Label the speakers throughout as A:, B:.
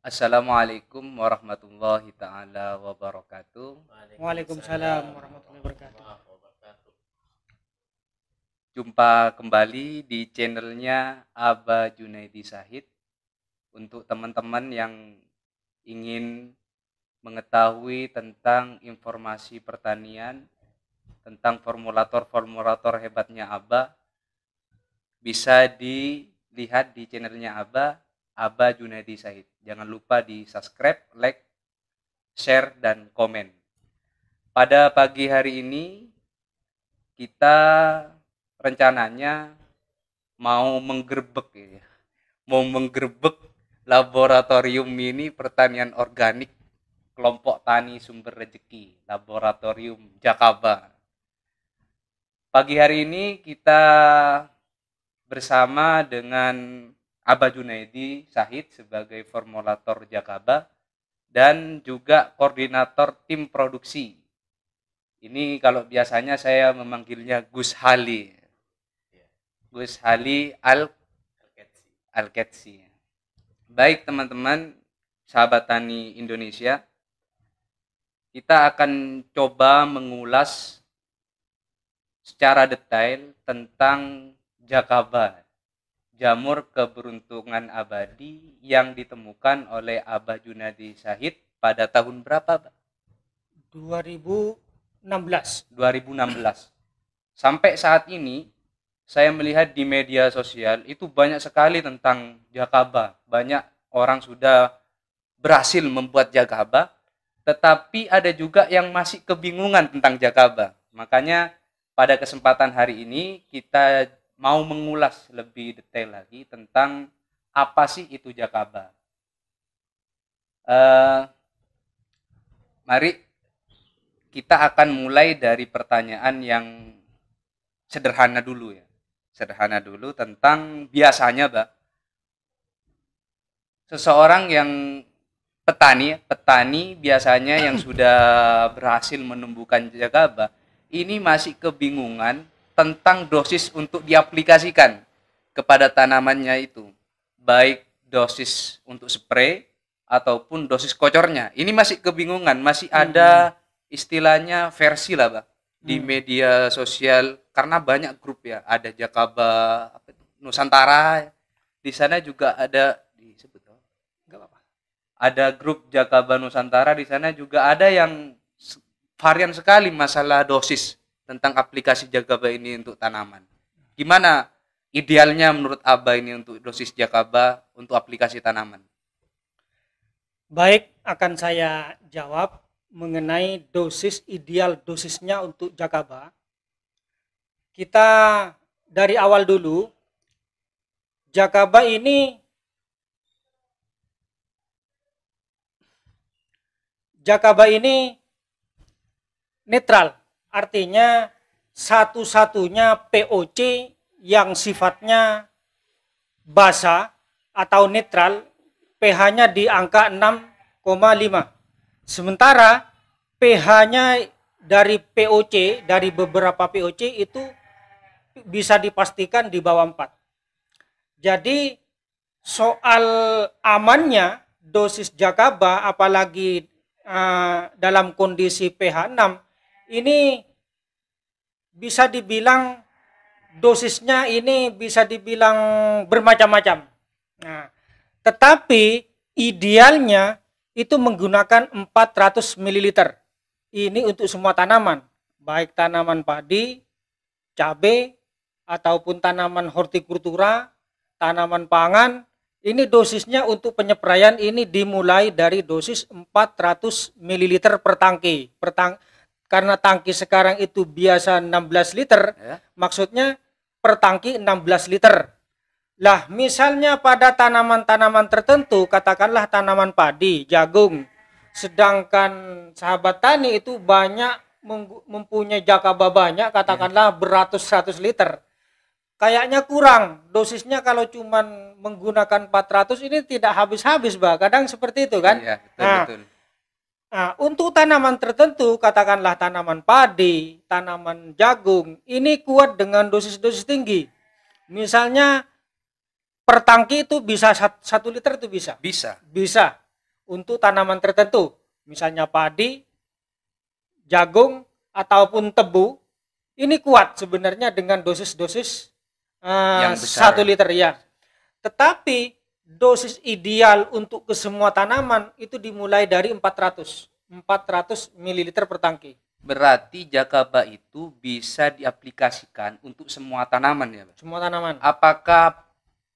A: Assalamualaikum warahmatullahi taala wabarakatuh.
B: Waalaikumsalam warahmatullahi wabarakatuh.
A: Jumpa kembali di channelnya Aba Junaidi Sahid. Untuk teman-teman yang ingin mengetahui tentang informasi pertanian, tentang formulator-formulator hebatnya Aba, bisa dilihat di channelnya Aba Junaidi Sahid. Jangan lupa di subscribe, like, share, dan komen. Pada pagi hari ini kita rencananya mau menggerebek laboratorium mini pertanian organik kelompok tani sumber rezeki laboratorium Jakaba. Pagi hari ini kita bersama dengan Aba Junaidi Sahid sebagai formulator Jakaba dan juga koordinator tim produksi. Ini kalau biasanya saya memanggilnya Gus Hali. Gus Hali Al-Ketsi. Baik teman-teman, sahabat tani Indonesia, kita akan coba mengulas secara detail tentang Jakaba, jamur keberuntungan abadi yang ditemukan oleh Aba Junaidi Sahid pada tahun berapa, Pak?
B: 2016.
A: Sampai saat ini saya melihat di media sosial itu banyak sekali tentang Jakaba. Banyak orang sudah berhasil membuat Jakaba, tetapi ada juga yang masih kebingungan tentang Jakaba. Makanya pada kesempatan hari ini kita mau mengulas lebih detail lagi tentang apa sih itu Jakaba. Mari kita akan mulai dari pertanyaan yang sederhana dulu ya. Sederhana dulu tentang biasanya, Pak. Seseorang yang petani biasanya yang sudah berhasil menumbuhkan Jakaba, ini masih kebingungan tentang dosis untuk diaplikasikan kepada tanamannya itu. Baik dosis untuk spray ataupun dosis kocornya. Ini masih kebingungan, masih ada istilahnya versi lah, Pak, di media sosial karena banyak grup ya, ada Jakaba Nusantara, di sana juga ada disebut enggak apa-apa. Ada grup Jakaba Nusantara, di sana juga ada yang varian sekali masalah dosis tentang aplikasi Jakaba ini untuk tanaman. Gimana idealnya menurut Aba ini untuk dosis Jakaba untuk aplikasi tanaman?
B: Baik, akan saya jawab mengenai ideal dosisnya untuk Jakaba. Kita dari awal dulu, Jakaba ini netral, artinya satu-satunya POC yang sifatnya basa atau netral, pH-nya di angka 6,5. Sementara pH-nya dari beberapa POC itu bisa dipastikan di bawah 4. Jadi soal amannya dosis Jakaba apalagi dalam kondisi pH 6 ini bisa dibilang dosisnya ini bisa dibilang bermacam-macam. Nah, tetapi idealnya itu menggunakan 400 ml. Ini untuk semua tanaman, baik tanaman padi, cabai, ataupun tanaman hortikultura, tanaman pangan. Ini dosisnya untuk penyepraian ini dimulai dari dosis 400 ml per tangki. Karena tangki sekarang itu biasa 16 liter, maksudnya per tangki 16 liter. Lah, misalnya pada tanaman-tanaman tertentu, katakanlah tanaman padi, jagung, sedangkan sahabat tani itu banyak mempunyai Jakaba banyak, katakanlah beratus-ratus liter. Kayaknya kurang, dosisnya kalau cuma menggunakan 400 ini tidak habis-habis, Mbak. Kadang seperti itu kan?
A: Iya, betul.
B: Nah, untuk tanaman tertentu, katakanlah tanaman padi, tanaman jagung, ini kuat dengan dosis-dosis tinggi. Misalnya per tangki itu bisa 1 liter itu bisa.
A: Bisa.
B: Bisa. untuk tanaman tertentu, misalnya padi, jagung, ataupun tebu. Ini kuat sebenarnya dengan dosis-dosis
A: Yang besar.
B: 1 liter ya. Tetapi dosis ideal untuk ke semua tanaman itu dimulai dari 400 ml per tangki.
A: Berarti Jakaba itu bisa diaplikasikan untuk semua tanaman ya, Pak?
B: Semua tanaman.
A: Apakah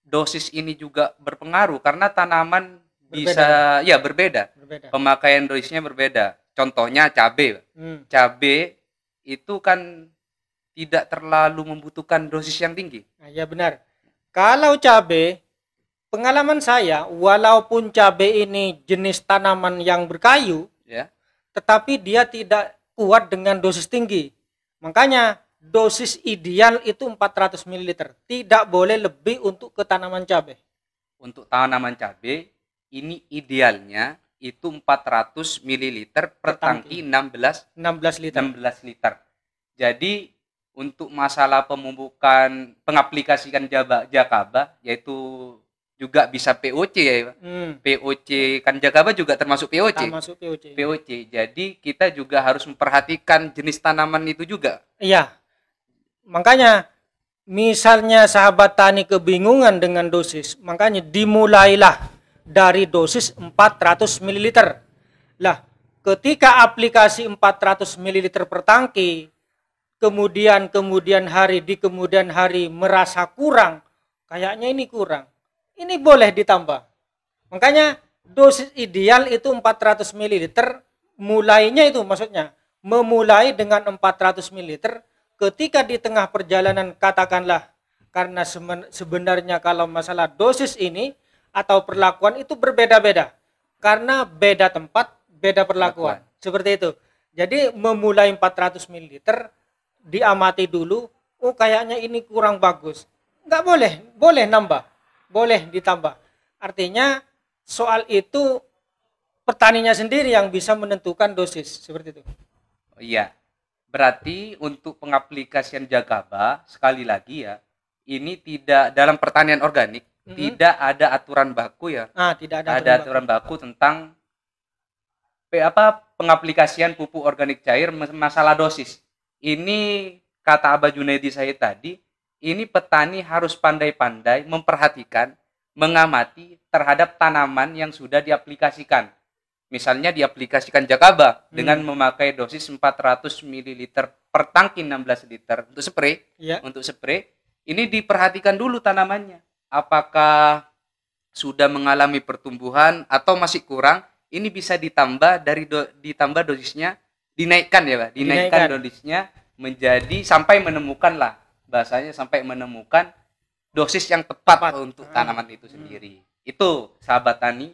A: dosis ini juga berpengaruh? Karena tanaman bisa berbeda. Pemakaian dosisnya berbeda. Contohnya cabai, Pak. Cabai itu kan tidak terlalu membutuhkan dosis yang tinggi.
B: Nah, ya benar. Kalau cabai, pengalaman saya, walaupun cabai ini jenis tanaman yang berkayu,
A: Ya.
B: tetapi dia tidak kuat dengan dosis tinggi. Makanya dosis ideal itu 400 ml. Tidak boleh lebih untuk ke tanaman cabai.
A: Untuk tanaman cabai, ini idealnya itu 400 ml per tangki 16 liter. Jadi untuk masalah pemupukan pengaplikasikan Jakaba yaitu juga bisa POC ya, Pak. POC kan Jakaba juga termasuk POC. POC. Jadi kita juga harus memperhatikan jenis tanaman itu juga.
B: Iya. Makanya misalnya sahabat tani kebingungan dengan dosis, makanya dimulailah dari dosis 400 ml. Lah, ketika aplikasi 400 ml per tangki, kemudian hari merasa kurang, kayaknya ini kurang, ini boleh ditambah. Makanya dosis ideal itu 400 ml, mulainya itu maksudnya memulai dengan 400 ml. Ketika di tengah perjalanan katakanlah, karena sebenarnya kalau masalah dosis ini atau perlakuan itu berbeda-beda, karena beda tempat beda perlakuan, seperti itu. Jadi memulai 400 ml diamati dulu, oh kayaknya ini kurang bagus, nggak boleh nambah, boleh ditambah. Artinya soal itu petaninya sendiri yang bisa menentukan dosis, seperti itu.
A: Oh, iya, berarti untuk pengaplikasian Jakaba sekali lagi ya, ini tidak dalam pertanian organik, tidak ada aturan baku ya.
B: Tidak ada
A: aturan baku tentang pengaplikasian pupuk organik cair masalah dosis. Ini kata Abah Junaidi saya tadi, ini petani harus pandai-pandai memperhatikan, mengamati terhadap tanaman yang sudah diaplikasikan. Misalnya diaplikasikan Jakaba dengan memakai dosis 400 ml per tangki 16 liter untuk spray. Untuk spray, ini diperhatikan dulu tanamannya. Apakah sudah mengalami pertumbuhan atau masih kurang? Ini bisa ditambah ditambah dosisnya, dinaikkan ya, Pak. Dinaikkan dosisnya menjadi sampai menemukan lah, bahasanya sampai menemukan dosis yang tepat untuk tanaman itu sendiri. Itu sahabat tani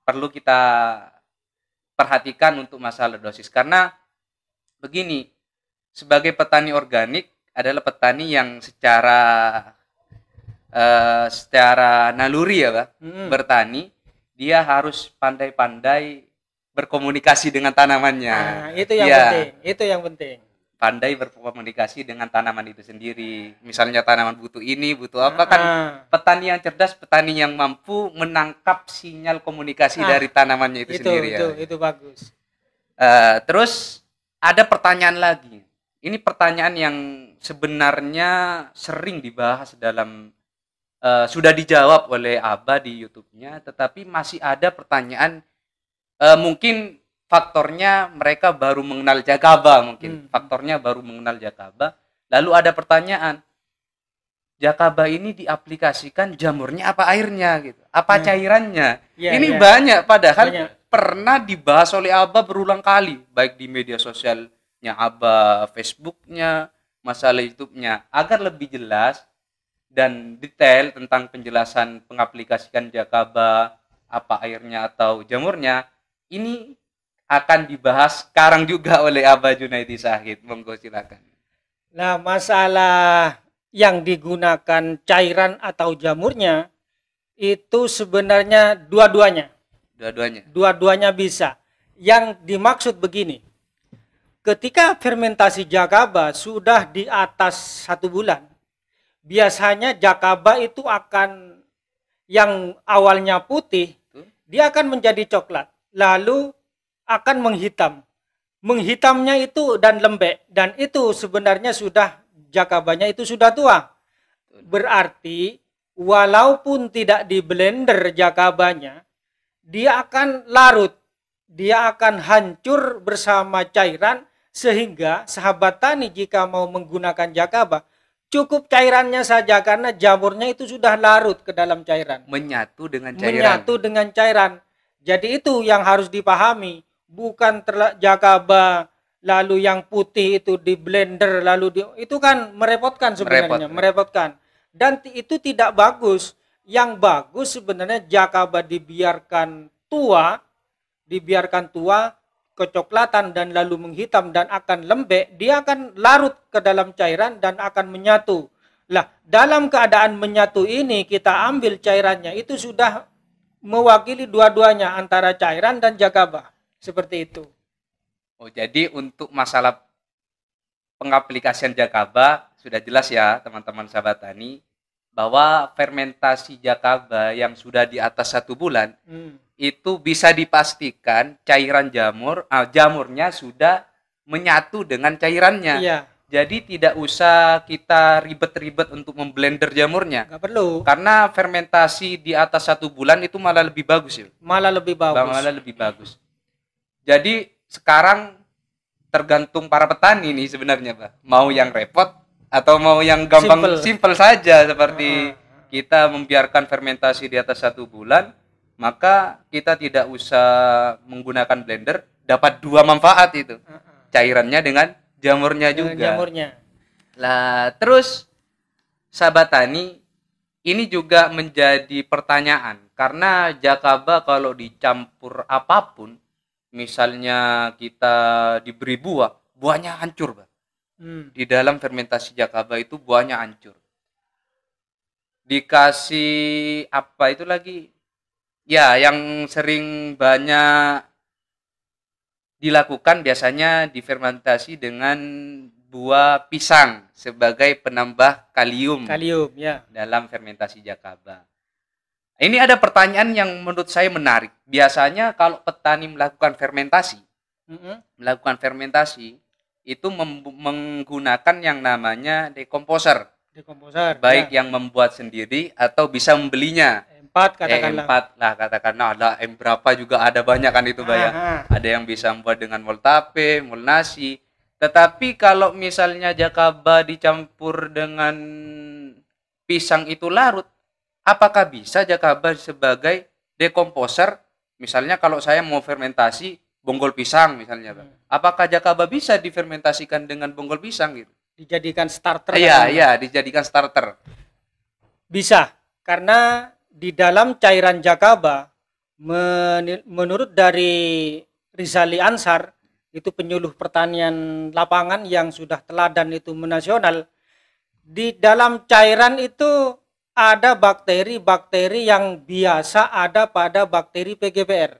A: perlu kita perhatikan untuk masalah dosis, karena begini, sebagai petani organik adalah petani yang secara naluri ya, Pak, bertani, dia harus pandai-pandai berkomunikasi dengan tanamannya.
B: Itu yang penting.
A: Pandai berkomunikasi dengan tanaman itu sendiri. Misalnya tanaman butuh ini, butuh apa, kan petani yang cerdas, petani yang mampu menangkap sinyal komunikasi dari tanamannya itu sendiri.
B: Itu bagus.
A: Terus ada pertanyaan lagi. Ini pertanyaan yang sebenarnya sering dibahas dalam sudah dijawab oleh Abah di YouTube-nya, tetapi masih ada pertanyaan, mungkin faktornya mereka baru mengenal Jakaba, faktornya baru mengenal Jakaba. Lalu ada pertanyaan, Jakaba ini diaplikasikan jamurnya apa airnya gitu, apa cairannya? Ini banyak, padahal pernah dibahas oleh Abah berulang kali, baik di media sosialnya Abah, Facebooknya, masalah YouTube-nya, agar lebih jelas dan detail tentang penjelasan pengaplikasikan Jakaba, apa airnya atau jamurnya. Ini akan dibahas sekarang juga oleh Abah Junaidi Shahid. Monggo silakan.
B: Nah, masalah yang digunakan cairan atau jamurnya itu sebenarnya dua-duanya bisa. Yang dimaksud begini, ketika fermentasi Jakaba sudah di atas 1 bulan, biasanya Jakaba itu akan, yang awalnya putih, dia akan menjadi coklat. lalu akan menghitam. Menghitamnya itu dan lembek, dan itu sebenarnya sudah jakabanya itu sudah tua. Berarti walaupun tidak di blender jakabanya, dia akan larut, dia akan hancur bersama cairan, sehingga sahabat tani jika mau menggunakan jakaba cukup cairannya saja, karena jamurnya itu sudah larut ke dalam cairan,
A: Menyatu dengan cairan.
B: menyatu dengan cairan. Jadi itu yang harus dipahami, bukan jakaba lalu yang putih itu di blender lalu itu kan merepotkan sebenarnya, merepotkan. Dan itu tidak bagus. Yang bagus sebenarnya jakaba dibiarkan tua, kecoklatan dan lalu menghitam dan akan lembek, dia akan larut ke dalam cairan dan akan menyatu. Lah, dalam keadaan menyatu ini kita ambil cairannya, itu sudah mewakili dua-duanya antara cairan dan jakaba. Seperti itu.
A: Oh, jadi untuk masalah pengaplikasian jakaba sudah jelas ya teman-teman sahabat tani, bahwa fermentasi jakaba yang sudah di atas 1 bulan itu bisa dipastikan cairan jamurnya sudah menyatu dengan cairannya.
B: Iya.
A: Jadi tidak usah kita ribet-ribet untuk memblender jamurnya.
B: Nggak perlu.
A: Karena fermentasi di atas 1 bulan itu malah lebih bagus ya.
B: Malah lebih bagus.
A: Malah lebih bagus. Jadi sekarang tergantung para petani nih sebenarnya, Pak. Mau yang repot atau mau yang gampang, simple saja, seperti kita membiarkan fermentasi di atas 1 bulan, maka kita tidak usah menggunakan blender, dapat 2 manfaat itu. Cairannya dengan jamurnya juga.
B: Jamurnya.
A: Lah, terus sahabat tani, ini juga menjadi pertanyaan karena jakaba kalau dicampur apapun, misalnya kita diberi buahnya hancur, Pak. Di dalam fermentasi jakaba itu buahnya hancur. Dikasih apa itu lagi? Ya, yang sering banyak dilakukan biasanya difermentasi dengan buah pisang sebagai penambah kalium
B: ya,
A: dalam fermentasi jakaba. Ini ada pertanyaan yang menurut saya menarik. Biasanya kalau petani melakukan fermentasi, itu menggunakan yang namanya dekomposer. Baik yang membuat sendiri atau bisa membelinya. Katakanlah ada berapa juga ada banyak kan itu, Pak ya. Ada yang bisa membuat dengan mol tape, mol nasi. Tetapi kalau misalnya jakaba dicampur dengan pisang itu larut, apakah bisa jakaba sebagai dekomposer? Misalnya kalau saya mau fermentasi bonggol pisang misalnya, Pak. Apakah jakaba bisa difermentasikan dengan bonggol pisang gitu?
B: Dijadikan starter?
A: Iya, dijadikan starter.
B: Bisa, karena di dalam cairan jakaba, menurut dari Rizali Ansar, itu penyuluh pertanian lapangan yang sudah teladan itu menasional, di dalam cairan itu ada bakteri-bakteri yang biasa ada pada bakteri PGPR.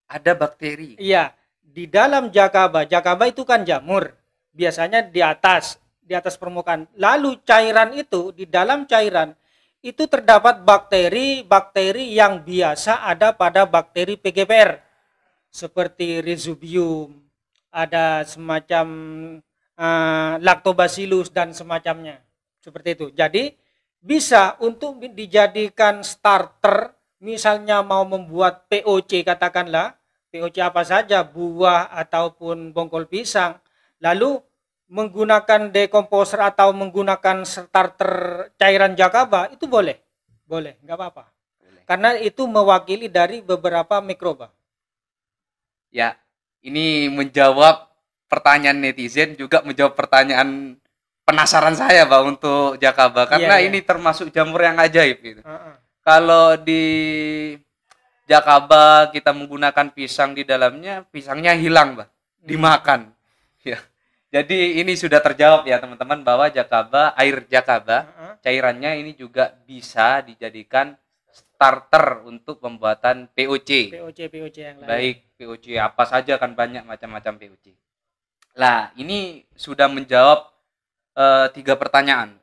A: Ada bakteri?
B: Iya, di dalam jakaba itu kan jamur, biasanya di atas permukaan. Lalu cairan itu, di dalam cairan itu terdapat bakteri-bakteri yang biasa ada pada bakteri PGPR, seperti Rhizobium, ada semacam Lactobacillus dan semacamnya, seperti itu. Jadi bisa untuk dijadikan starter, misalnya mau membuat POC, katakanlah POC apa saja, buah ataupun bonggol pisang, lalu menggunakan dekomposer atau menggunakan starter cairan jakaba, itu boleh, nggak apa-apa. Karena itu mewakili dari beberapa mikroba.
A: Ya, ini menjawab pertanyaan netizen, juga menjawab pertanyaan penasaran saya, Pak, untuk jakaba, karena ini termasuk jamur yang ajaib gitu. Kalau di jakaba kita menggunakan pisang di dalamnya, pisangnya hilang, Pak, dimakan. Ya. Jadi ini sudah terjawab ya teman-teman, bahwa air jakaba, cairannya ini juga bisa dijadikan starter untuk pembuatan POC.
B: POC yang lain.
A: Baik, POC apa saja kan, banyak macam-macam POC. Lah, ini sudah menjawab 3 pertanyaan.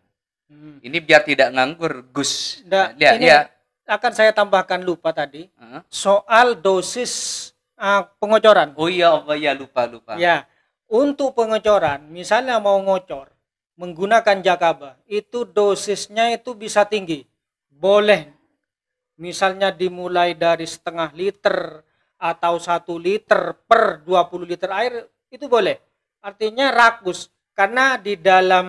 A: Ini biar tidak nganggur, Gus.
B: Ini akan saya tambahkan, lupa tadi. Soal dosis pengocoran.
A: Oh iya, apa ya, lupa.
B: Ya, untuk pengocoran, misalnya mau ngocor menggunakan Jakaba, itu dosisnya itu bisa tinggi. Boleh misalnya dimulai dari setengah liter atau 1 liter per 20 liter air, itu boleh. Artinya rakus, karena di dalam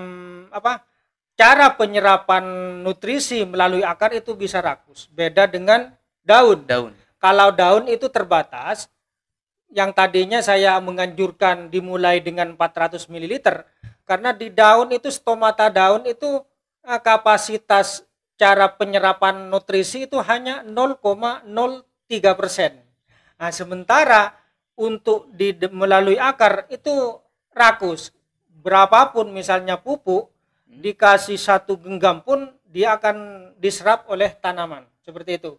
B: cara penyerapan nutrisi melalui akar itu bisa rakus. Beda dengan daun. Kalau daun itu terbatas, yang tadinya saya menganjurkan dimulai dengan 400 ml, karena di daun itu, stomata daun itu kapasitas cara penyerapan nutrisi itu hanya 0,03%. Nah, sementara untuk melalui akar itu rakus. Berapapun misalnya pupuk, dikasih 1 genggam pun dia akan diserap oleh tanaman. Seperti itu.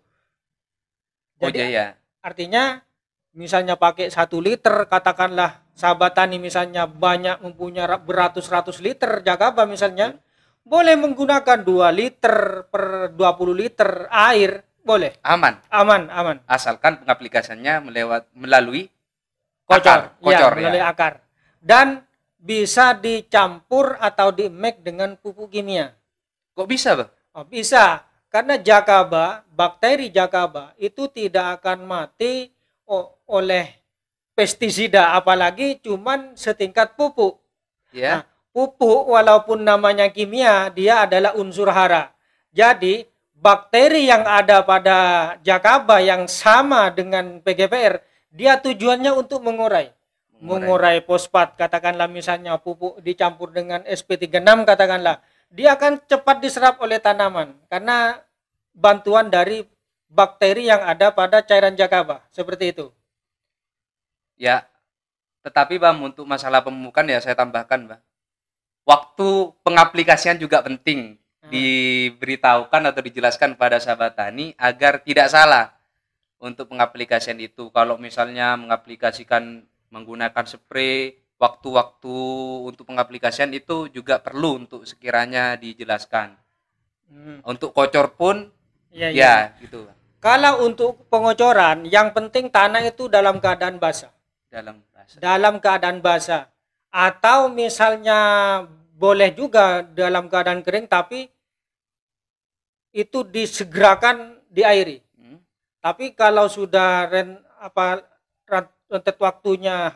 B: Jadi artinya misalnya pakai 1 liter, katakanlah sahabat tani misalnya banyak mempunyai beratus-ratus liter Jakaba misalnya, boleh menggunakan 2 liter per 20 liter air, boleh. Aman.
A: Asalkan pengaplikasiannya melalui
B: kocor, melalui akar. Dan bisa dicampur atau di-mix dengan pupuk kimia.
A: Kok bisa, Bang?
B: Oh, bisa. Karena Jakaba, bakteri Jakaba itu tidak akan mati oleh pestisida, apalagi cuman setingkat pupuk. Nah, pupuk walaupun namanya kimia, dia adalah unsur hara. Jadi bakteri yang ada pada Jakaba yang sama dengan PGPR, dia tujuannya untuk mengurai fosfat, katakanlah misalnya pupuk dicampur dengan SP36 katakanlah, dia akan cepat diserap oleh tanaman karena bantuan dari bakteri yang ada pada cairan Jakaba, seperti itu.
A: Ya, tetapi Bang, untuk masalah pemupukan ya saya tambahkan, Bang. Waktu pengaplikasian juga penting. Diberitahukan atau dijelaskan pada sahabat tani agar tidak salah untuk pengaplikasian itu. Kalau misalnya mengaplikasikan menggunakan spray, waktu-waktu untuk pengaplikasian itu juga perlu untuk sekiranya dijelaskan. Untuk kocor pun gitu.
B: Kalau untuk pengocoran, yang penting tanah itu dalam keadaan basah. Dalam keadaan basah. Atau misalnya boleh juga dalam keadaan kering, tapi itu disegerakan diairi. Tapi kalau sudah rentet waktunya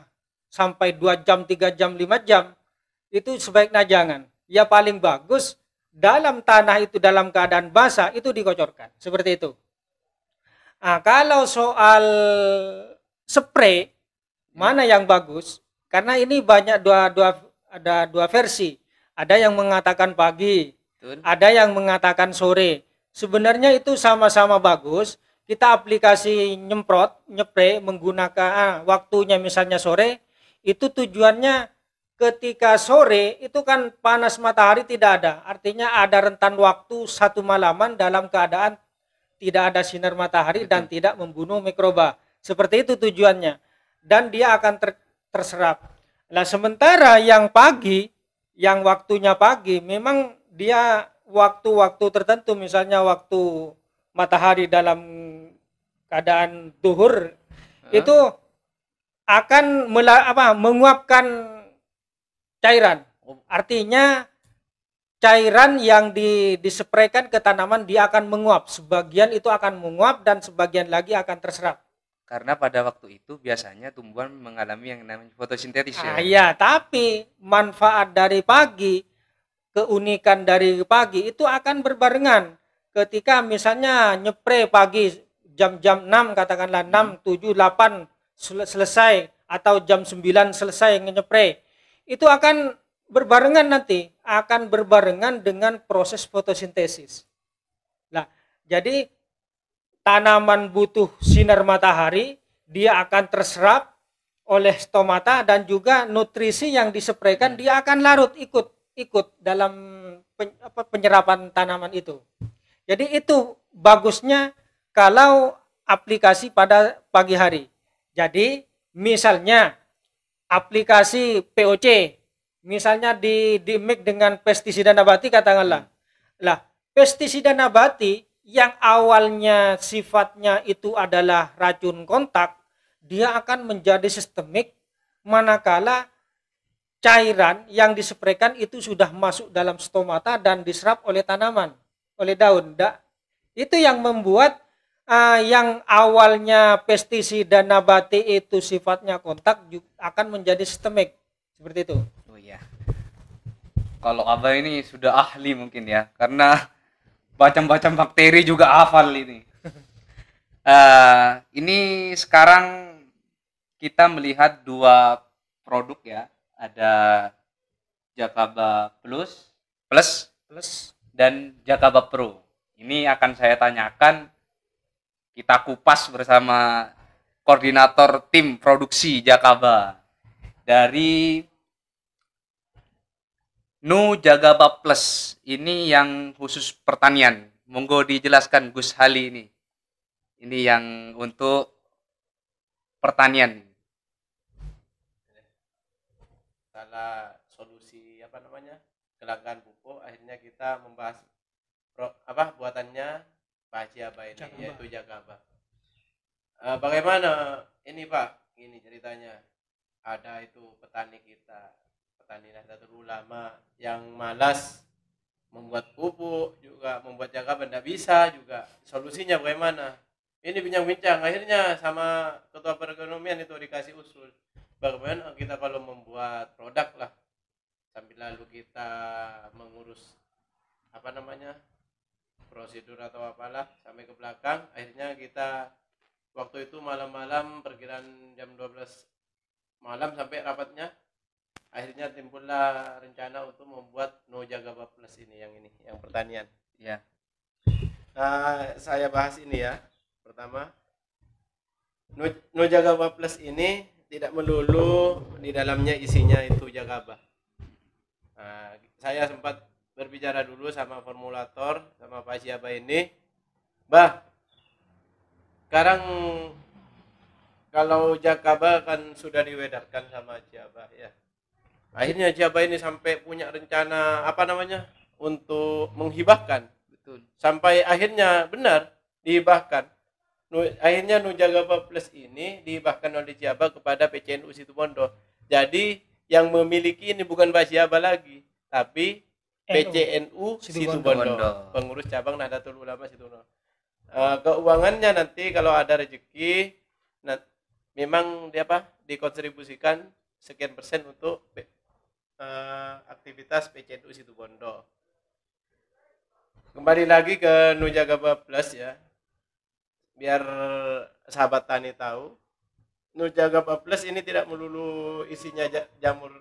B: sampai 2 jam, 3 jam, 5 jam, itu sebaiknya jangan. Ya paling bagus dalam tanah itu dalam keadaan basah itu dikocorkan. Seperti itu. Nah, kalau soal spray, mana yang bagus? Karena ini banyak ada dua versi. Ada yang mengatakan pagi, ada yang mengatakan sore. Sebenarnya itu sama-sama bagus. Kita aplikasi nyepre menggunakan waktunya misalnya sore, itu tujuannya ketika sore itu kan panas matahari tidak ada. Artinya ada rentan waktu 1 malaman dalam keadaan tidak ada sinar matahari dan tidak membunuh mikroba. Seperti itu tujuannya. Dan dia akan terserap. Nah, sementara yang pagi, yang waktunya pagi, memang dia waktu-waktu tertentu, misalnya waktu matahari dalam keadaan zuhur, itu akan menguapkan cairan. Artinya cairan yang dispraykan ke tanaman dia akan menguap. Sebagian itu akan menguap dan sebagian lagi akan terserap.
A: Karena pada waktu itu biasanya tumbuhan mengalami yang namanya fotosintesis ya.
B: Iya, tapi manfaat dari pagi, keunikan dari pagi itu akan berbarengan. Ketika misalnya nyepre pagi jam-jam 6 katakanlah 6, 7, 8 selesai atau jam 9 selesai nyepre. Itu akan berbarengan nanti, akan berbarengan dengan proses fotosintesis. Nah, jadi tanaman butuh sinar matahari, dia akan terserap oleh stomata dan juga nutrisi yang dispraykan dia akan larut ikut dalam penyerapan tanaman itu. Jadi itu bagusnya kalau aplikasi pada pagi hari. Jadi misalnya aplikasi POC, misalnya di mix dengan pestisida nabati katakanlah. Lah, pestisida nabati yang awalnya sifatnya itu adalah racun kontak, dia akan menjadi sistemik manakala cairan yang dispraykan itu sudah masuk dalam stomata dan diserap oleh tanaman, oleh daun. Itu yang membuat yang awalnya pestisida nabati itu sifatnya kontak akan menjadi sistemik. Seperti itu.
A: Oh iya. Kalau Abah ini sudah ahli mungkin ya, karena macam-macam bakteri juga hafal ini. Ini sekarang kita melihat dua produk ya, ada Jakaba Plus dan Jakaba Pro. Ini akan saya tanyakan, kita kupas bersama koordinator tim produksi Jakaba dari Nu Jakaba Plus. Ini yang khusus pertanian. Monggo dijelaskan Gus Hali ini. Ini yang untuk pertanian.
C: Salah solusi kelangkaan pupuk, akhirnya kita membahas buatannya Pak Haji Abah ini, yaitu Jakaba. Bagaimana ini Pak? Ini ceritanya, ada itu petani kita, petani Nahdlatul Ulama yang malas membuat pupuk, juga membuat Jakaba tidak bisa juga. Solusinya bagaimana? Ini bincang-bincang, akhirnya sama ketua perekonomian itu dikasih usul bagaimana kita kalau membuat produk lah, sambil lalu kita mengurus prosedur atau apalah sampai ke belakang. Akhirnya kita waktu itu malam-malam, perkiraan jam 12 malam sampai rapatnya, akhirnya timbullah rencana untuk membuat No Jakaba Plus ini yang pertanian
A: Ya.
C: Saya bahas ini ya. Pertama, No Jakaba Plus ini tidak melulu di dalamnya isinya itu Jakaba. Saya sempat berbicara dulu sama formulator, sama Pak Haji Abah ini, sekarang kalau Jakaba kan sudah diwedarkan sama Haji Abah ya. Akhirnya Haji Abah ini sampai punya rencana untuk menghibahkan.
A: Betul.
C: Sampai akhirnya benar dihibahkan. Akhirnya Nu Jakaba Plus ini dihibahkan oleh Haji Abah kepada PCNU Situbondo. Jadi yang memiliki ini bukan Pak Haji Abah lagi, tapi PCNU Situbondo, pengurus cabang Nahdlatul Ulama Situbondo. Keuangannya nanti kalau ada rezeki, memang dikontribusikan sekian persen untuk aktivitas PCNU Situbondo. Kembali lagi ke Nu Jakaba Plus ya, biar sahabat tani tahu, Nu Jakaba Plus ini tidak melulu isinya jamur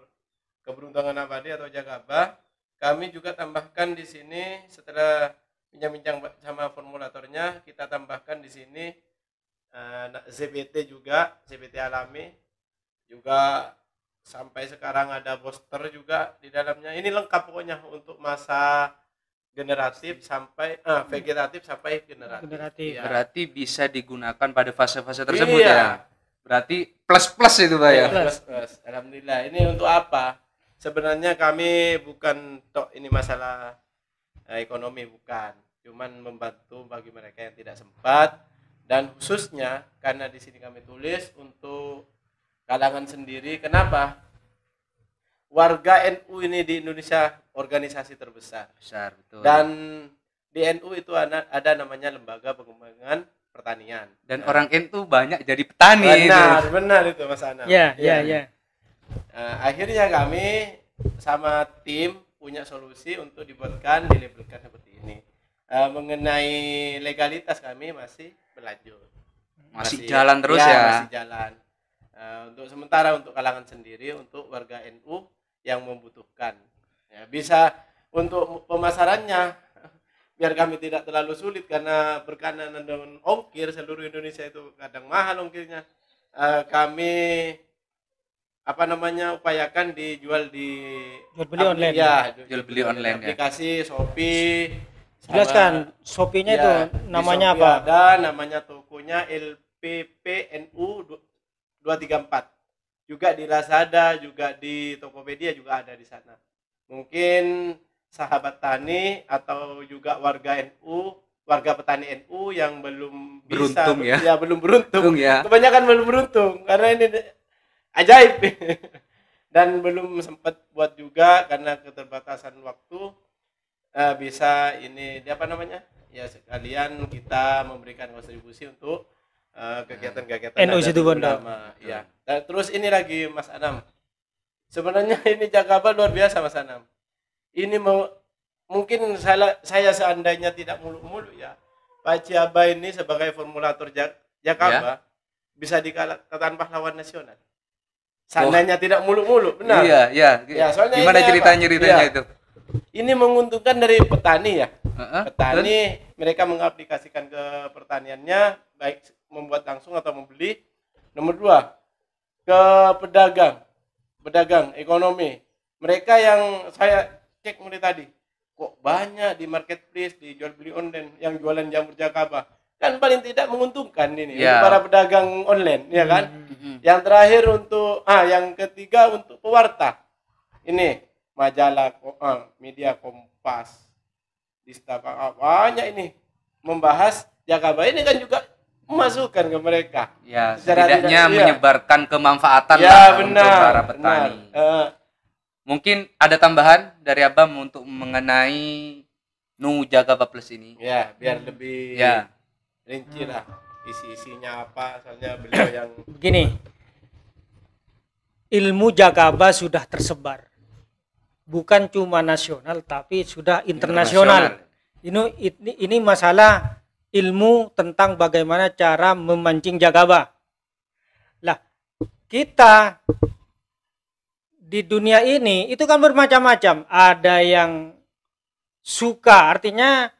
C: keberuntungan abadi atau Jakaba. Kami juga tambahkan di sini, setelah bincang-bincang sama formulatornya, kita tambahkan di sini ZBT juga, ZBT alami juga, sampai sekarang ada booster juga di dalamnya. Ini lengkap pokoknya untuk masa generatif sampai vegetatif sampai generatif.
A: Ya. Berarti bisa digunakan pada fase-fase tersebut ya. Berarti plus itu Pak ya.
C: Plus. Alhamdulillah. Ini untuk apa? Sebenarnya kami bukan ini masalah ekonomi, bukan. Cuman membantu bagi mereka yang tidak sempat, dan khususnya karena di sini kami tulis untuk kalangan sendiri. Kenapa? Warga NU ini di Indonesia organisasi terbesar.
A: Besar, betul.
C: Dan di NU itu ada namanya Lembaga Pengembangan Pertanian.
A: Dan orang NU banyak jadi petani.
C: Benar itu Mas Anam.
B: Ya.
C: Akhirnya kami sama tim punya solusi untuk dilabelkan seperti ini. Mengenai legalitas kami masih berlanjut.
A: Masih jalan terus ya.
C: Masih jalan. Untuk sementara untuk kalangan sendiri, untuk warga NU yang membutuhkan, ya, bisa untuk pemasarannya biar kami tidak terlalu sulit, karena berkaitan dengan ongkir seluruh Indonesia itu kadang mahal ongkirnya. Kami upayakan dijual di
B: Jual beli online.
C: Ya,
A: jual beli online
C: aplikasi Shopee.
B: Jelaskan Shopee-nya itu namanya
C: Shopee
B: apa?
C: Ada namanya tokonya LPPNU 234. Juga di Lazada, juga di Tokopedia juga ada di sana. Mungkin sahabat tani atau juga warga NU warga petani NU yang belum bisa
A: Beruntung ya.
C: belum beruntung.
A: Untung ya.
C: Kebanyakan belum beruntung karena ini ajaib. Dan belum sempat buat juga karena keterbatasan waktu. Bisa ini apa namanya? Ya sekalian kita memberikan kontribusi untuk kegiatan-kegiatan
B: NU Situbondo.
C: ulama. Ya. Dan terus ini lagi Mas Anam. Sebenarnya ini Jakaba luar biasa Mas Anam. Ini mungkin saya seandainya tidak muluk-muluk ya, Pak Ciaba ini sebagai formulator Jakaba bisa dikalahkan pahlawan nasional. Seandainya tidak muluk-muluk, benar.
A: Iya, iya.
C: Ya, soalnya
A: Gimana
C: ini
A: ceritanya
C: apa?
A: itu?
C: Ini menguntungkan dari petani ya.
A: Heeh,
C: Petani mereka mengaplikasikan ke pertaniannya baik membuat langsung atau membeli. Nomor 2, ke pedagang ekonomi. Mereka yang saya cek mulai tadi, kok banyak di marketplace, di jual beli online yang jualan jamur Jakaba. Kan paling tidak menguntungkan ini
A: Ya.
C: untuk para pedagang online, ya kan?
A: Mm-mm.
C: Yang terakhir untuk yang ketiga untuk pewarta. Ini majalah media Kompas, Distapa, banyak ini membahas Jakaba. Ini kan juga memasukkan ke mereka.
A: Ya,
C: Secara
A: setidaknya
C: tidak- iya.
A: menyebarkan kemanfaatan
C: Ya,
A: lah untuk
C: benar.
A: para petani.
C: Benar.
A: Mungkin ada tambahan dari Abam untuk mengenai Nu Jakaba Plus ini.
C: Ya, biar lebih
A: Ya,
C: rinci lah isi-isinya apa. Soalnya beliau yang
B: Begini, ilmu Jakaba sudah tersebar, bukan cuma nasional tapi sudah internasional. Ini masalah ilmu tentang bagaimana cara memancing Jakaba. Lah, kita di dunia ini itu kan bermacam-macam. Ada yang suka, artinya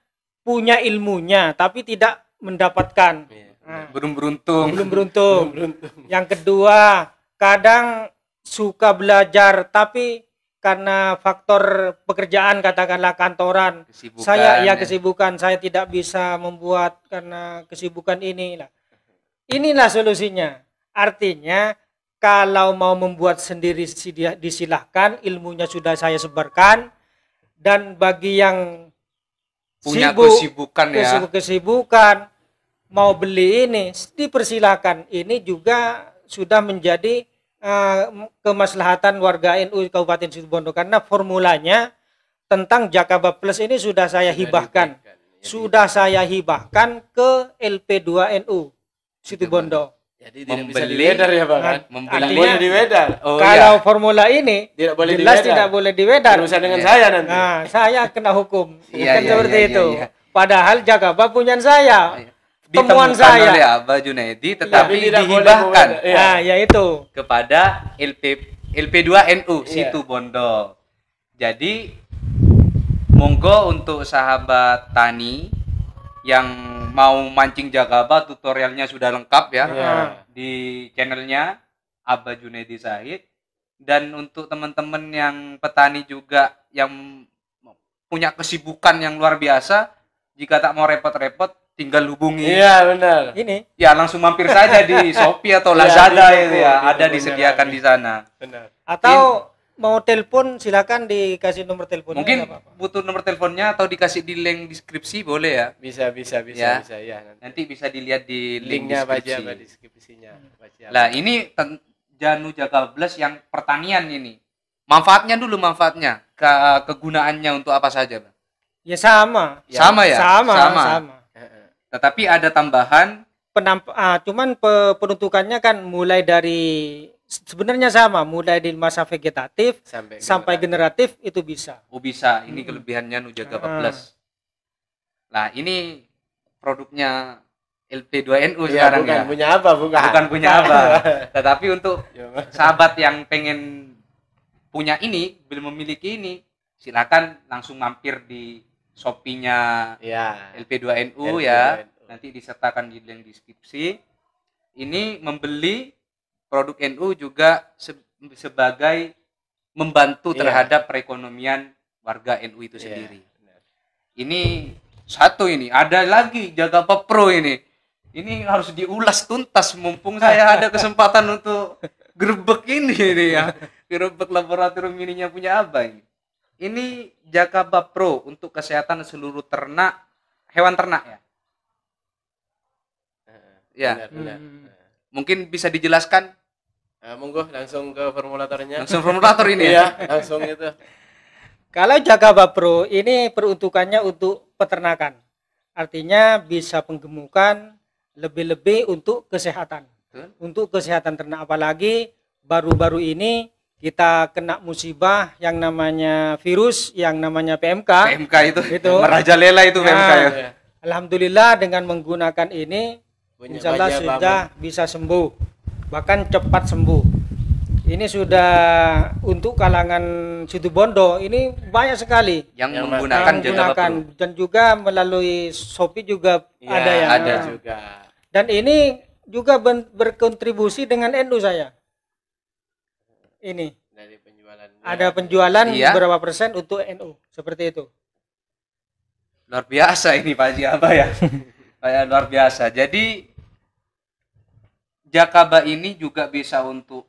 B: punya ilmunya tapi tidak mendapatkan. Nah,
A: belum beruntung.
B: belum beruntung.
C: beruntung.
B: Yang kedua, kadang suka belajar tapi karena faktor pekerjaan, katakanlah kantoran,
A: Kesibukan,
B: kesibukan, saya tidak bisa membuat karena kesibukan ini lah. Inilah solusinya. Artinya kalau mau membuat sendiri disilahkan, ilmunya sudah saya sebarkan. Dan bagi yang
A: punya
B: sibuk,
A: kesibukan ya.
B: kesibukan mau beli ini dipersilakan. Ini juga sudah menjadi kemaslahatan warga NU Kabupaten Situbondo karena formulanya tentang Jakaba Plus ini sudah saya hibahkan. Sudah saya hibahkan ke LP2 NU Situbondo.
C: Jadi tidak bisa
A: Membeli,
C: diwedar ya Bang kan?
A: membeli.
C: Tidak boleh diwedar.
A: Oh,
B: Kalau
A: iya.
B: formula ini
C: Tidak boleh
B: jelas
C: diwedar.
B: tidak boleh diwedar.
C: Urusan dengan
A: Iya.
C: saya nanti.
B: Nah, saya kena hukum.
A: Iya,
B: Kan
A: iya,
B: seperti
A: iya,
B: itu.
A: iya.
B: Padahal Jakaba punya saya. Temuan
A: Ditemukan
B: saya.
A: oleh Abah Junaidi tetapi
C: Tapi tidak boleh
A: dihibahkan
C: mewedar. Iya.
B: Nah, yaitu.
A: kepada LP2NU
C: Iya.
A: Situbondo. Jadi monggo untuk sahabat tani yang mau mancing Jakaba, tutorialnya sudah lengkap ya
C: Iya.
A: di channelnya Abah Junaidi Zahid. Dan untuk teman-teman yang petani juga yang punya kesibukan yang luar biasa, jika tak mau repot-repot tinggal hubungi
C: Iya benar.
B: Ini.
A: ya langsung mampir saja di Shopee atau
C: Iya,
A: Lazada
C: di
A: itu
C: toko,
A: ya,
C: di
A: ada
C: tokonya
A: disediakan
C: kami.
A: di sana.
C: Benar.
B: Atau mau telepon silakan dikasih nomor teleponnya.
A: Mungkin
B: nggak apa-apa.
A: butuh nomor teleponnya atau dikasih di link deskripsi boleh ya.
C: Bisa
A: Ya.
C: ya.
A: Nanti bisa dilihat di link
C: Linknya baca
A: deskripsi.
C: apa deskripsinya. Baca.
A: Lah ini Janu Jakaba Plus yang pertanian ini. Manfaatnya dulu manfaatnya. Kegunaannya untuk apa saja, Bang?
B: Ya sama.
A: Sama ya?
B: Sama.
A: Tetapi ada tambahan
B: Cuman penuntukannya kan mulai dari sebenarnya sama, mulai di masa vegetatif sampai generatif itu bisa.
A: oh bisa, ini kelebihannya Nu Jakaba Plus. Nah, ini produknya LP2NU
C: Ya,
A: sekarang
C: bukan
A: ya.
C: punya apa, bukan.
A: Bukan punya apa. Tetapi untuk
C: Ya,
A: sahabat yang pengen punya ini, belum memiliki ini, silakan langsung mampir di Shopee-nya
C: ya.
A: LP2NU
C: LP2NU.
A: ya. Nanti disertakan di link deskripsi. Ini membeli produk NU juga sebagai membantu
C: Iya.
A: terhadap perekonomian warga NU itu
C: Iya,
A: sendiri.
C: benar.
A: Ini satu ini, ada lagi Jakaba Pro ini. Ini harus diulas tuntas mumpung saya ada kesempatan untuk gerbek ini ya. Gerbek laboratorium ininya punya apa ini? Ini Jakaba Pro untuk kesehatan seluruh ternak, hewan ternak ya. Ya,
C: Benar.
A: mungkin bisa dijelaskan
C: Monggo langsung ke formulatornya.
A: langsung formulator ini ya.
C: Iya, langsung itu.
B: Kalau Jakaba Pro ini peruntukannya untuk peternakan. Artinya bisa penggemukan, lebih-lebih untuk kesehatan.
A: Betul.
B: Untuk kesehatan ternak, apalagi baru-baru ini kita kena musibah yang namanya virus, yang namanya PMK.
A: PMK itu,
B: Itu.
A: merajalela itu PMK ya.
C: Iya.
B: Alhamdulillah dengan menggunakan ini,
C: Punya
B: insya Allah
C: banyak
B: sudah bisa sembuh, bahkan cepat sembuh. Ini sudah untuk kalangan Situbondo ini banyak sekali
A: Yang
C: Yang
A: menggunakan
B: yang
A: Jakaba
B: menggunakan,
A: Pro.
B: dan juga melalui Shopee juga
C: Iya,
B: ada yang
A: ada
C: juga.
B: Dan ini juga berkontribusi dengan NU saya. Ini
C: Dari penjualannya.
B: ada penjualan
A: Iya.
B: berapa persen untuk NU, seperti itu.
A: Luar biasa ini Pak Haji Abah ya. Kayak luar biasa. Jadi Jakaba ini juga bisa untuk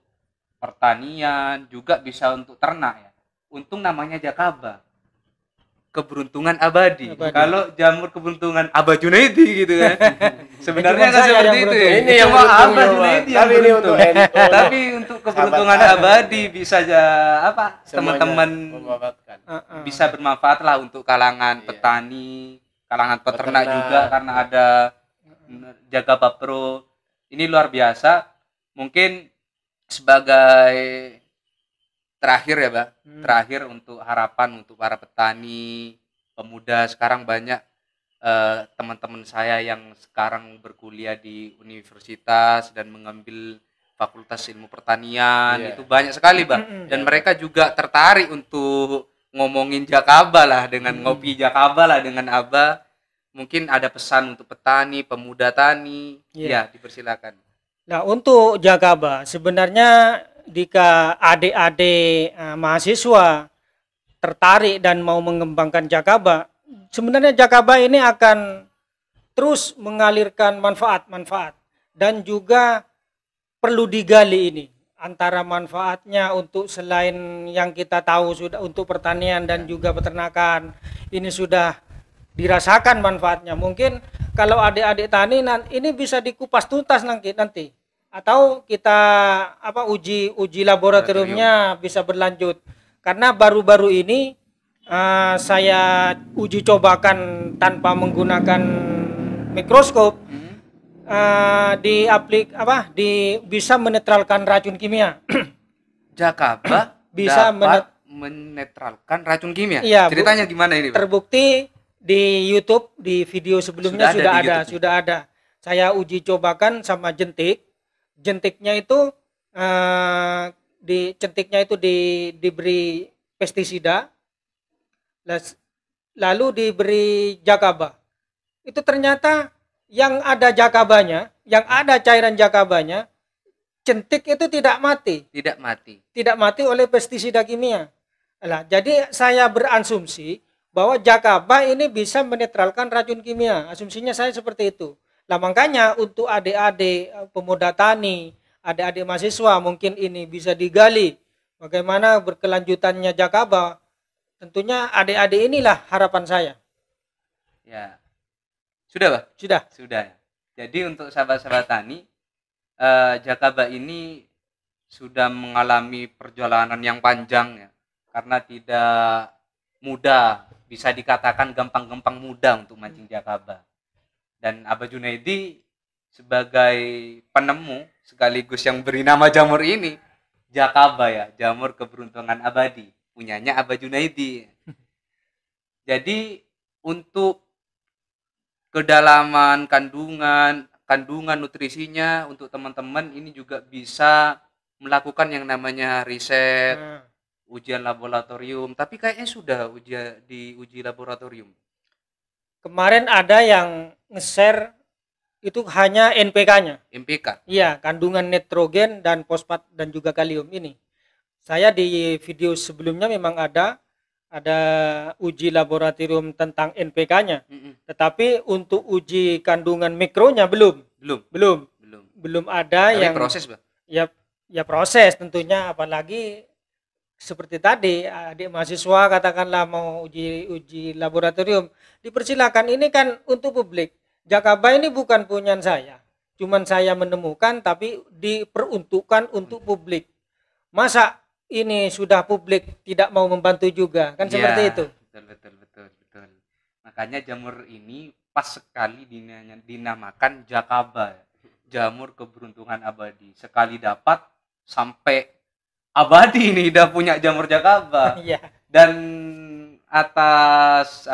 A: pertanian, juga bisa untuk ternak ya. Untung namanya Jakaba. Keberuntungan abadi.
B: Abadi.
A: Kalau jamur keberuntungan Abah Junaidi gitu kan. Sebenarnya
B: Cuma
A: kan
B: saya
A: seperti
B: yang
A: itu
B: beruntung.
A: ya.
C: Ini yang
A: Cuma
C: beruntung,
A: Abah
C: ya, Pak.
A: Junaidi yang
C: Tapi ini
A: beruntung.
C: untuk NU.
A: Tapi untuk keberuntungan
C: Sahabat
A: abadi bisa aja apa?
C: Semuanya
A: Teman-teman
C: memanfaatkan.
A: bisa bermanfaat lah untuk kalangan
C: Iya.
A: petani, kalangan peternak
C: Peternak.
A: juga karena ada Jakaba Pro. Ini luar biasa. Mungkin sebagai terakhir ya, Pak. Terakhir untuk harapan untuk para petani, pemuda sekarang banyak teman-teman saya yang sekarang berkuliah di universitas dan mengambil Fakultas Ilmu Pertanian.
C: Iya.
A: Itu banyak sekali, Pak. Dan mereka juga tertarik untuk ngomongin Jakaba lah, dengan ngopi Jakaba lah dengan Abah. Mungkin ada pesan untuk petani, pemuda tani. Ya,
B: Iya.
A: dipersilakan.
B: Nah, untuk Jakaba sebenarnya jika adik-adik mahasiswa tertarik dan mau mengembangkan Jakaba, sebenarnya Jakaba ini akan terus mengalirkan manfaat-manfaat, dan juga perlu digali ini antara manfaatnya untuk selain yang kita tahu sudah untuk pertanian dan juga peternakan. Ini sudah dirasakan manfaatnya. Mungkin kalau adik-adik tani ini bisa dikupas tuntas nanti, atau kita uji laboratoriumnya bisa berlanjut, karena baru-baru ini saya uji cobakan tanpa menggunakan mikroskop, bisa menetralkan racun kimia.
A: Jakaba
B: Bisa
A: dapat menetralkan racun kimia.
B: Iya, Bu.
A: Ceritanya gimana ini, Pak?
B: Terbukti di YouTube, di video sebelumnya
A: Sudah ada di
B: sudah ada,
A: YouTube.
B: sudah ada. Saya uji cobakan sama jentik. Jentiknya itu diberi pestisida, lalu diberi Jakaba. Itu ternyata yang ada Jakabanya, yang ada cairan Jakabanya, jentik itu tidak mati. Tidak mati oleh pestisida kimia. Lah, jadi saya berasumsi bahwa Jakaba ini bisa menetralkan racun kimia. Asumsinya saya seperti itu. Lah, makanya untuk adik-adik pemuda tani, adik-adik mahasiswa, mungkin ini bisa digali bagaimana berkelanjutannya Jakaba. Tentunya adik-adik inilah harapan saya.
A: Ya. Sudah, Pak?
B: Sudah.
A: Jadi untuk sahabat-sahabat tani, Jakaba ini sudah mengalami perjalanan yang panjang ya, karena tidak mudah, bisa dikatakan gampang-gampang mudah untuk mancing Jakaba. Dan Abah Junaidi sebagai penemu sekaligus yang beri nama jamur ini, Jakaba ya, jamur keberuntungan abadi, punyanya Abah Junaidi. Jadi untuk kedalaman kandungan nutrisinya untuk teman-teman ini juga bisa melakukan yang namanya riset,
B: Nah,
A: ujian laboratorium. Tapi kayaknya sudah diuji laboratorium.
B: kemarin ada yang nge-share itu hanya NPK-nya.
A: MPK.
B: Iya, kandungan nitrogen dan fosfat dan juga kalium ini. Saya di video sebelumnya memang ada uji laboratorium tentang NPK-nya. Tetapi untuk uji kandungan mikronya belum ada
A: Tapi
B: yang
A: proses, Pak.
B: ya proses tentunya, apalagi seperti tadi adik mahasiswa katakanlah mau uji laboratorium, dipersilakan. Ini kan untuk publik. Jakaba ini bukan punya saya, cuman saya menemukan, tapi diperuntukkan untuk publik. Masa ini sudah publik tidak mau membantu juga, kan seperti itu.
A: Betul. Makanya jamur ini pas sekali dinamakan Jakaba, jamur keberuntungan abadi. Sekali dapat sampai abadi nih udah punya jamur Jakaba.
B: Iya.
A: Dan atas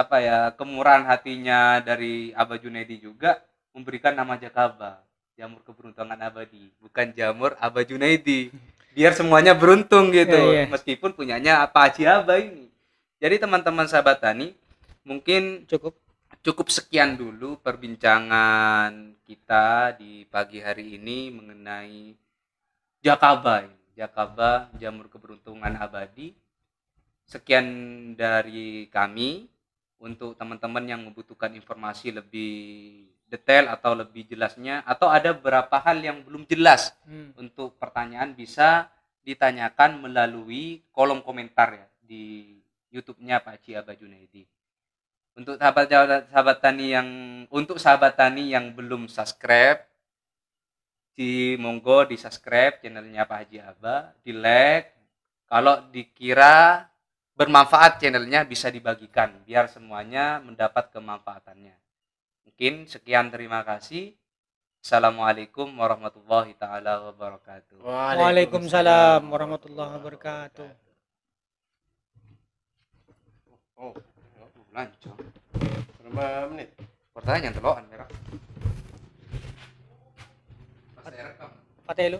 A: kemurahan hatinya dari Abah Junaidi juga memberikan nama Jakaba, jamur keberuntungan abadi, bukan jamur Abah Junaidi. Biar semuanya beruntung gitu, meskipun punyanya Pak Haji Abah ini. Jadi teman-teman sahabat tani, mungkin cukup sekian dulu perbincangan kita di pagi hari ini mengenai Jakaba, jamur keberuntungan abadi. Sekian dari kami. Untuk teman-teman yang membutuhkan informasi lebih detail atau lebih jelasnya, atau ada beberapa hal yang belum jelas untuk pertanyaan, bisa ditanyakan melalui kolom komentar ya di YouTube-nya Pak Haji Abah Junaidi. Untuk sahabat tani yang belum subscribe, monggo di subscribe channelnya Pak Haji Abah, di like. Kalau dikira bermanfaat channelnya, bisa dibagikan biar semuanya mendapat kemanfaatannya. Mungkin sekian, terima kasih. Assalamualaikum warahmatullahi taala wabarakatuh.
B: Waalaikumsalam warahmatullahi wabarakatuh.
A: Oh, lanjut.
C: Berapa menit?
A: Pertanyaan teloan merah. Pas direkam.
B: Fatih lu.